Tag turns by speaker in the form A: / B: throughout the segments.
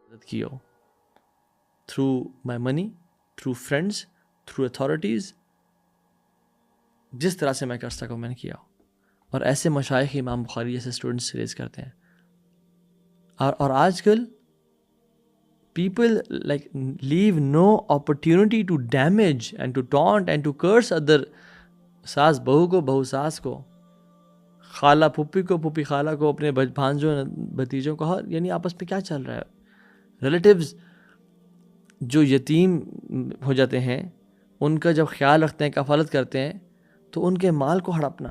A: مدد کی ہو through my money, through friends, through authorities, جس طرح سے میں کر سکا میں نے کیا ہو. اور ایسے مشائخ امام بخاری جیسے اسٹوڈنٹس ریز کرتے ہیں. اور آج کل people like leave no opportunity to damage and to taunt and to curse other. ساس بہو کو, بہو ساس کو, خالہ پھپھی کو, پھپھی خالہ کو, اپنے بھانجوں بھتیجوں کو, یعنی آپس میں کیا چل رہا ہے. ریلیٹیوز جو یتیم ہو جاتے ہیں ان کا جب خیال رکھتے ہیں, کفالت کرتے ہیں, تو ان کے مال کو ہڑپنا,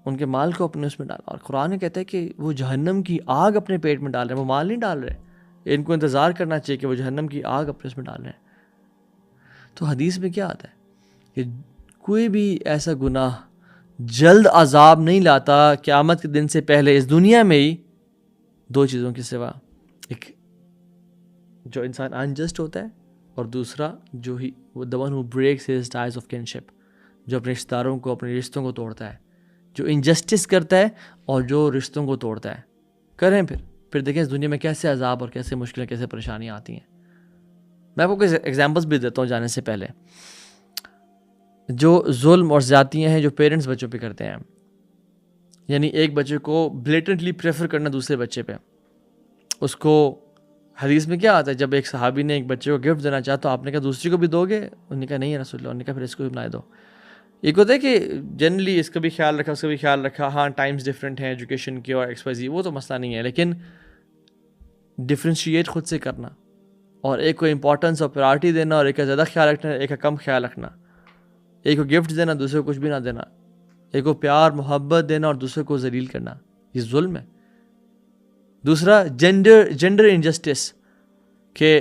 A: ان کے مال کو اپنے اس میں ڈالنا. اور قرآن کہتا ہے کہ وہ جہنم کی آگ اپنے پیٹ میں ڈال رہے ہیں, وہ مال نہیں ڈال رہے. ان کو انتظار کرنا چاہیے کہ وہ جہنم کی آگ اپنے اس میں ڈال رہے ہیں. تو حدیث میں کیا آتا ہے کہ کوئی بھی ایسا گناہ جلد عذاب نہیں لاتا قیامت کے دن سے پہلے اس دنیا میں ہی, دو چیزوں کے سوا. ایک جو انسان انجسٹ ہوتا ہے, اور دوسرا جو ہی the one who breaks his ties of kinship, جو اپنے رشتہ داروں کو, اپنے رشتوں کو توڑتا ہے, جو انجسٹس کرتا ہے اور جو رشتوں کو توڑتا ہے. کریں پھر دیکھیں اس دنیا میں کیسے عذاب اور کیسے مشکلیں, کیسے پریشانیاں آتی ہیں. میں آپ کو کچھ ایگزامپلس بھی دیتا ہوں جانے سے پہلے. جو ظلم اور زیادتیاں ہیں جو پیرنٹس بچوں پہ کرتے ہیں, یعنی ایک بچے کو بلیٹنٹلی پریفر کرنا دوسرے بچے پہ, اس کو حدیث میں کیا آتا ہے, جب ایک صحابی نے ایک بچے کو گفٹ دینا چاہا تو آپ نے کہا دوسری کو بھی دو گے, انہوں نے کہا نہیں ہے رسول اللہ. انہوں نے کہا پھر اس کو بھی بنا دو. ایک ہوتا ہے کہ جنرلی اس کا بھی خیال رکھا, اس کا بھی خیال رکھا, ہاں ٹائمز ڈفرینٹ ہیں ایجوکیشن کے اور XYZ, وہ تو مسئلہ نہیں ہے, لیکن ڈفرینشیٹ خود سے کرنا, اور ایک کو امپورٹنس اور پرائرٹی دینا, اور ایک کا زیادہ خیال رکھنا, ایک کا کم خیال رکھنا. ایک کو گفٹ دینا, دوسرے کو کچھ بھی نہ دینا. ایک کو پیار محبت دینا اور دوسرے کو ذلیل کرنا, یہ ظلم ہے. دوسرا جینڈر انجسٹس, کہ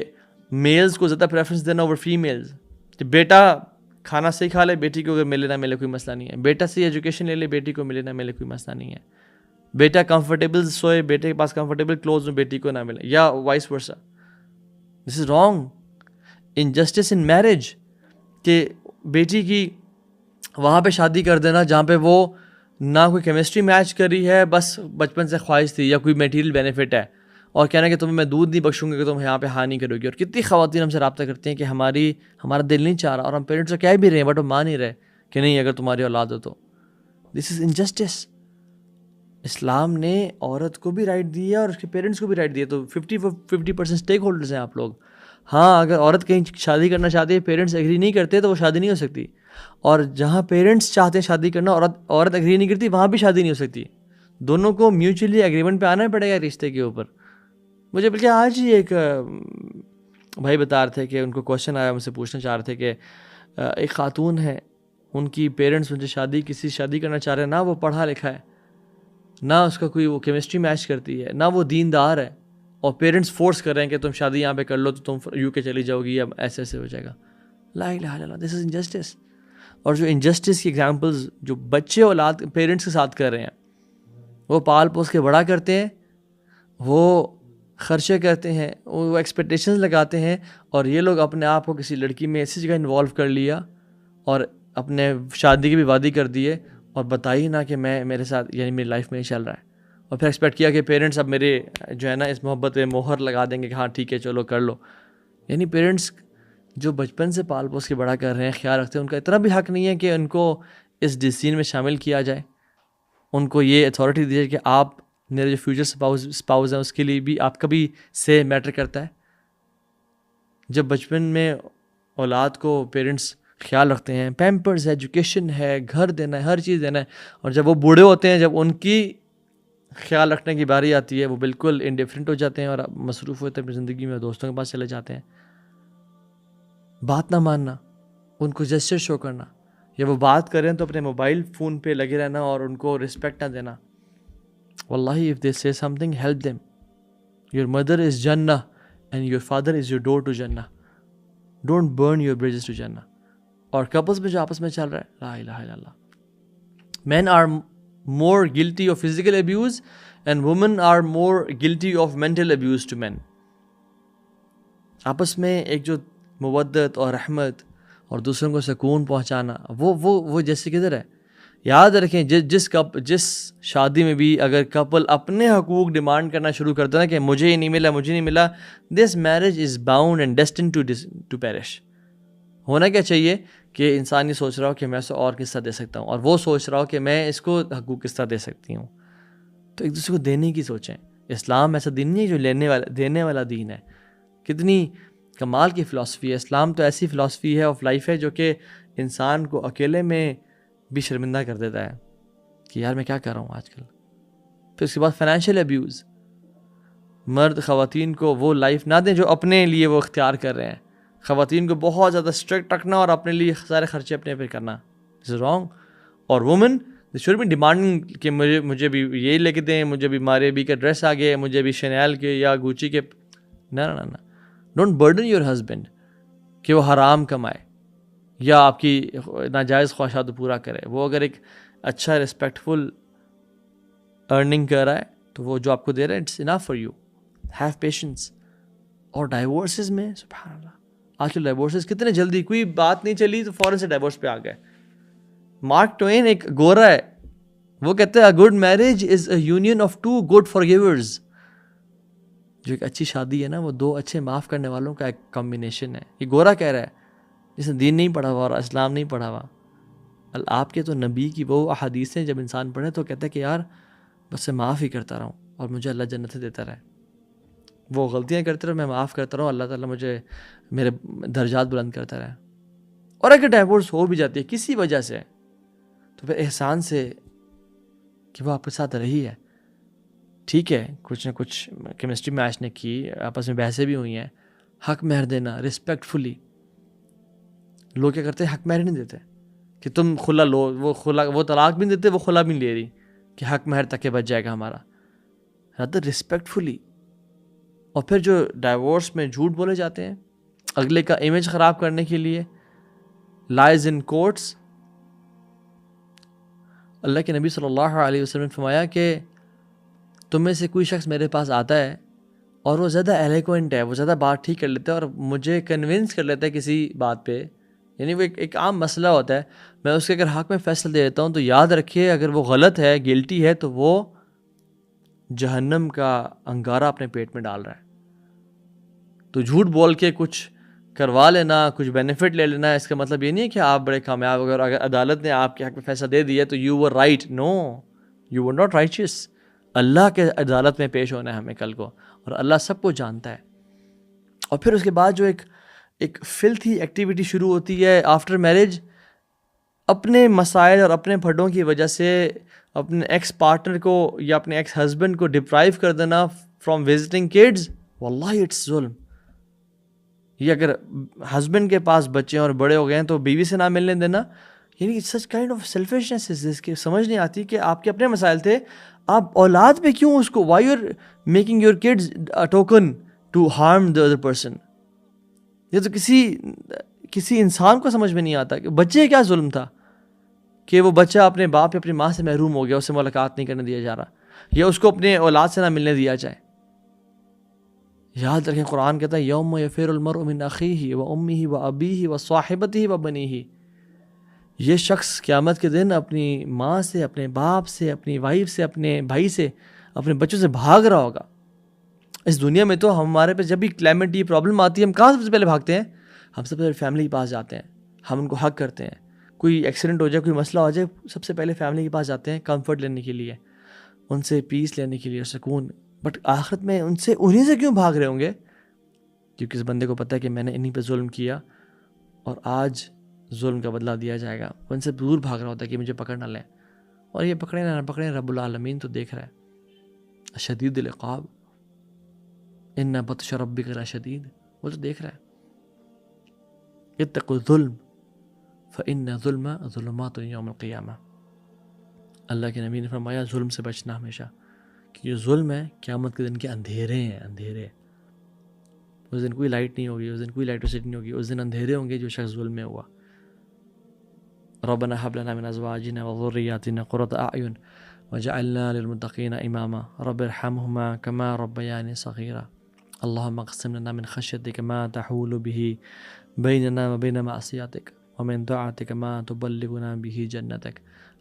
A: میلز کو زیادہ پریفرنس دینا اوور فیمیلز. کہ بیٹا کھانا صحیح کھا لے, بیٹی کو اگر ملے نہ ملے کوئی مسئلہ نہیں ہے. بیٹا صحیح ایجوکیشن لے لے, بیٹی کو ملے نہ ملے کوئی مسئلہ نہیں ہے. بیٹا کمفرٹیبل سوئے, بیٹے کے پاس کمفرٹیبل کلوز ہوں, بیٹی کو نہ ملے, یا vice versa. This is wrong. Injustice in marriage, کہ بیٹی کی وہاں پہ شادی کر دینا جہاں پہ وہ نہ کوئی کیمسٹری میچ کری ہے, بس بچپن سے خواہش تھی, یا کوئی میٹیریل بینیفٹ ہے, اور کہنا کہ تمہیں میں دودھ نہیں بخشوں گا کہ تم یہاں پہ ہاں نہیں کرو گی. اور کتنی خواتین ہم سے رابطہ کرتی ہیں کہ ہمارا دل نہیں چاہ رہا, اور ہم پیرنٹس کو کہہ بھی رہے ہیں بٹ وہ مان نہیں رہے کہ نہیں اگر تمہاری اولاد ہو تو. دس از انجسٹس. اسلام نے عورت کو بھی رائٹ دی ہے اور اس کے پیرنٹس کو بھی رائٹ دی ہے, تو 50% اسٹیک ہولڈرز ہیں آپ لوگ. ہاں اگر عورت کہیں شادی کرنا چاہتی ہے, پیرنٹس ایگری نہیں کرتے تو وہ شادی نہیں ہو سکتی, اور جہاں پیرنٹس چاہتے ہیں شادی کرنا, عورت ایگری نہیں کرتی, وہاں بھی شادی نہیں ہو سکتی. دونوں کو میوچولی ایگریمنٹ پہ آنا پڑے گا رشتے کے اوپر. مجھے بلکہ آج ہی ایک بھائی بتا رہے تھے کہ ان کو کوشچن آیا, مجھ سے پوچھنا چاہ رہے تھے کہ ایک خاتون ہے, ان کی پیرنٹس ان سے شادی کرنا چاہ رہے ہیں, نہ وہ پڑھا لکھا ہے, نہ اس کا کوئی وہ کیمسٹری میچ کرتی ہے, نہ وہ دیندار ہے, اور پیرنٹس فورس کر رہے ہیں کہ تم شادی یہاں پہ کر لو تو تم UK چلی جاؤ گی, یا ایسے ایسے ہو جائے گا. لا الہ الا اللہ, دس از انجسٹس. اور جو انجسٹس کی ایگزامپلز جو بچے اولاد پیرنٹس کے ساتھ کر رہے ہیں, وہ پال پوس کے بڑا کرتے ہیں, وہ خرچے کرتے ہیں, وہ ایکسپیکٹیشنز لگاتے ہیں, اور یہ لوگ اپنے آپ کو کسی لڑکی میں ایسی جگہ انوالو کر لیا اور اپنے شادی کی بھی وعدے کر دیے, اور بتائی نہ کہ میرے ساتھ یعنی میری لائف میں ہی چل رہا ہے, اور پھر ایکسپیکٹ کیا کہ پیرنٹس اب میرے جو ہے نا اس محبت میں مہر لگا دیں گے کہ ہاں ٹھیک ہے چلو کر لو. یعنی پیرنٹس جو بچپن سے پال پوس کے بڑا کر رہے ہیں, خیال رکھتے ہیں, ان کا اتنا بھی حق نہیں ہے کہ ان کو اس ڈیسیژن میں شامل کیا جائے, ان کو یہ اتھارٹی دی جائے کہ آپ میرے جو فیوچر اسپاؤز ہیں اس کے لیے بھی آپ کا بھی سے میٹر کرتا ہے. جب بچپن میں اولاد کو پیرنٹس خیال رکھتے ہیں, پیمپرز ہے, ایجوکیشن ہے, گھر دینا ہے, ہر چیز دینا ہے, اور جب وہ بوڑھے ہوتے ہیں, جب ان کی خیال رکھنے کی باری آتی ہے, وہ بالکل انڈیفرنٹ ہو جاتے ہیں اور مصروف ہوتے ہیں اپنی زندگی میں, دوستوں کے پاس چلے جاتے ہیں. بات نہ ماننا, ان کو جسچر شو کرنا, یا وہ بات کریں تو اپنے موبائل فون پہ لگے رہنا اور ان کو رسپیکٹ نہ دینا. واللہ if they say something, help them. Your mother is Jannah and your father is your door to Jannah. Don't burn your bridges to Jannah. اور کپلز میں جو آپس میں چل رہا ہے, لا الہ الا اللہ. Men are more guilty of physical abuse and women are more guilty of mental abuse to men. آپس میں ایک جو مودت اور رحمت اور دوسروں کو سکون پہنچانا, وہ جیسے کدھر ہے یاد رکھیں جس شادی میں بھی اگر کپل اپنے حقوق ڈیمانڈ کرنا شروع کرتا ہے نا کہ مجھے ہی نہیں ملا, this marriage is bound and destined to perish. ہونا کیا چاہیے کہ انسان یہ سوچ رہا ہو کہ میں اسے اور کس طرح دے سکتا ہوں, اور وہ سوچ رہا ہو کہ میں اس کو حقوق کس طرح دے سکتی ہوں. تو ایک دوسرے کو دینے کی سوچیں. اسلام ایسا دین نہیں ہے جو دینے والا دین ہے. کتنی کمال کی فلاسفی ہے اسلام. تو ایسی فلاسفی ہے آف لائف ہے جو کہ انسان کو اکیلے میں بھی شرمندہ کر دیتا ہے کہ یار میں کیا کر رہا ہوں آج کل. پھر اس کے بعد فائنینشیل ابیوز. مرد خواتین کو وہ لائف نہ دیں جو اپنے لیے وہ اختیار کر رہے ہیں. خواتین کو بہت زیادہ اسٹرکٹ رکھنا اور اپنے لیے سارے خرچے اپنے پہ کرنا, دس از رانگ. اور وومن شوڈ بی ڈیمانڈنگ کہ مجھے بھی یہی لے کے دیں, مجھے بھی مارے بی کا ڈریس آ گئے, مجھے بھی شنیل کے یا گوچی کے. نہ ڈونٹ برڈن یور ہسبینڈ کہ وہ حرام کمائے یا آپ کی ناجائز خواہشات پورا کرے. وہ اگر ایک اچھا رسپیکٹفل ارننگ کر رہا ہے تو وہ جو آپ کو دے رہا ہے it's enough for you. Have patience. اور ڈائیورسز میں سبحان اللہ آج کل ڈائیورسز کتنے جلدی, کوئی بات نہیں چلی تو فوراً سے ڈائیورس پہ آ گئے. مارک ٹوین ایک گورا ہے, وہ کہتے ہیں a good marriage is A union of two good for givers. جو ایک اچھی شادی ہے نا وہ دو اچھے معاف کرنے والوں کا ایک کمبینیشن ہے. یہ گورا کہہ رہا ہے جس نے دین نہیں پڑھا ہوا اور اسلام نہیں پڑھا ہوا. آپ کے تو نبی کی وہ احادیثیں جب انسان پڑھے تو کہتا ہے کہ یار بس سے معاف ہی کرتا رہا ہوں اور مجھے اللہ جنت دیتا رہے. وہ غلطیاں کرتے رہو, میں معاف کرتا رہوں, اللہ تعالیٰ مجھے میرے درجات بلند کرتا رہے. اور اگر ڈائیورس ہو بھی جاتی ہے کسی وجہ سے تو پھر احسان سے کہ وہ آپ کے ساتھ رہی ہے, ٹھیک ہے, کچھ نہ کچھ کیمسٹری میچ نے کی, آپس میں بحثیں بھی ہوئی ہیں, حق مہر دینا ریسپیکٹفلی. لوگ کیا کرتے ہیں حق مہر نہیں دیتے کہ تم خلا لو, وہ طلاق بھی نہیں دیتے, وہ خلا بھی نہیں لے رہی کہ حق مہر تک کے بچ جائے گا ہمارا. Rather respectfully. اور پھر جو ڈائیورس میں جھوٹ بولے جاتے ہیں اگلے کا امیج خراب کرنے کے لیے, لائز ان کورٹس. اللہ کے نبی صلی اللہ علیہ وسلم نے فرمایا کہ تم میں سے کوئی شخص میرے پاس آتا ہے اور وہ زیادہ ایلیکوینٹ ہے, وہ زیادہ بات ٹھیک کر لیتا ہے اور مجھے کنونس کر لیتا ہے کسی بات پہ, یعنی وہ ایک عام مسئلہ ہوتا ہے, میں اس کے اگر حق میں فیصلہ دے دیتا ہوں تو یاد رکھیے اگر وہ غلط ہے, گلٹی ہے, تو وہ جہنم کا انگارہ اپنے پیٹ میں ڈال رہا ہے. تو جھوٹ بول کے کچھ کروا لینا, کچھ بینیفٹ لے لینا, اس کا مطلب یہ نہیں ہے کہ آپ بڑے کامیاب ہو گئے. اور اگر عدالت نے آپ کے حق میں فیصلہ دے دیا تو you were right. No, you were not righteous. اللہ کے عدالت میں پیش ہونا ہے ہمیں کل کو, اور اللہ سب کو جانتا ہے. اور پھر اس کے بعد جو ایک فلتھی ایکٹیویٹی شروع ہوتی ہے آفٹر میرج, اپنے مسائل اور اپنے پھڈوں کی وجہ سے اپنے ایکس پارٹنر کو یا اپنے ایکس ہسبینڈ کو ڈپرائیو کر دینا فرام وزٹنگ کڈز. واللہ اٹس ظلم. یہ اگر ہسبینڈ کے پاس بچے اور بڑے ہو گئے ہیں تو بیوی سے نہ ملنے دینا, یعنی سچ کائنڈ آف سیلفشنس از دس. کہ سمجھ نہیں آتی کہ آپ کے اپنے مسائل تھے, آپ اولاد پہ کیوں اس کو, why you are making your kids a token to harm the other person. یہ تو کسی انسان کو سمجھ میں نہیں آتا کہ بچے کیا ظلم تھا کہ وہ بچہ اپنے باپ یا اپنی ماں سے محروم ہو گیا, اس سے ملاقات نہیں کرنے دیا جا رہا, یا اس کو اپنے اولاد سے نہ ملنے دیا جائے. یاد رکھیں قرآن کہتا ہے یوم یفر المرء من اخیہ و امہ و ابیہ و صاحبتہ و بنیہ. یہ شخص قیامت کے دن اپنی ماں سے, اپنے باپ سے, اپنی وائف سے, اپنے بھائی سے, اپنے بچوں سے بھاگ رہا ہوگا. اس دنیا میں تو ہمارے پہ جب بھی کلائمیٹی پرابلم آتی ہے ہم کہاں سب سے پہلے بھاگتے ہیں؟ ہم سب سے پہلے فیملی کے پاس جاتے ہیں, ہم ان کو حق کرتے ہیں. کوئی ایکسیڈنٹ ہو جائے, کوئی مسئلہ ہو جائے, سب سے پہلے فیملی کے پاس جاتے ہیں کمفرٹ لینے کے لیے, ان سے پیس لینے کے لیے, سکون. بٹ آخرت میں انہیں سے کیوں بھاگ رہے ہوں گے؟ کیونکہ اس بندے کو پتہ ہے کہ میں نے انہیں پہ ظلم کیا اور آج ظلم کا بدلہ دیا جائے گا. ان سے دور بھاگ رہا ہوتا ہے کہ مجھے پکڑ نہ لیں. اور یہ پکڑے نہ پکڑیں, رب العالمین تو دیکھ رہا ہے. شدید العقاب ان بطش ربک لشدید, وہ تو دیکھ رہا ہے. اتقوا الظلم فإن الظلم ظلمات یوم القیامہ. اللہ کے نبی نے فرمایا ظلم سے بچنا ہمیشہ, کہ جو ظلم ہے قیامت کے دن کے اندھیرے ہیں, اندھیرے. اس دن کوئی لائٹ نہیں ہوگی, اس دن کوئی الیکٹریسٹی نہیں ہوگی, اس دن اندھیرے ہوں گے جو شخص ظلم میں ہوا. ربنا هب لنا من ازواجنا وذرياتنا قرة اعين وجعلنا للمتقين اماما رب ارحمهما كما ربياني صغيرا اللهم اقسم لنا من خشيتك ما تحول به بيننا وبين معصيتك ومن طاعتك ما تبلغنا به جنتك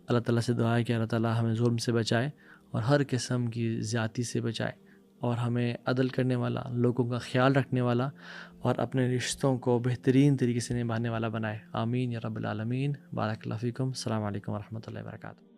A: اللہ تعالیٰ سے دعا ہے کہ اللہ تعالیٰ ہمیں ظلم سے بچائے اور ہر قسم کی زیادتی سے بچائے، اور ہمیں عدل کرنے والا، لوگوں کا خیال رکھنے والا اور اپنے رشتوں کو بہترین طریقے سے نبھانے والا بنائے۔ آمین یا رب العالمین۔ بارک اللہ فیکم۔ السلام علیکم ورحمۃ اللہ وبرکاتہ۔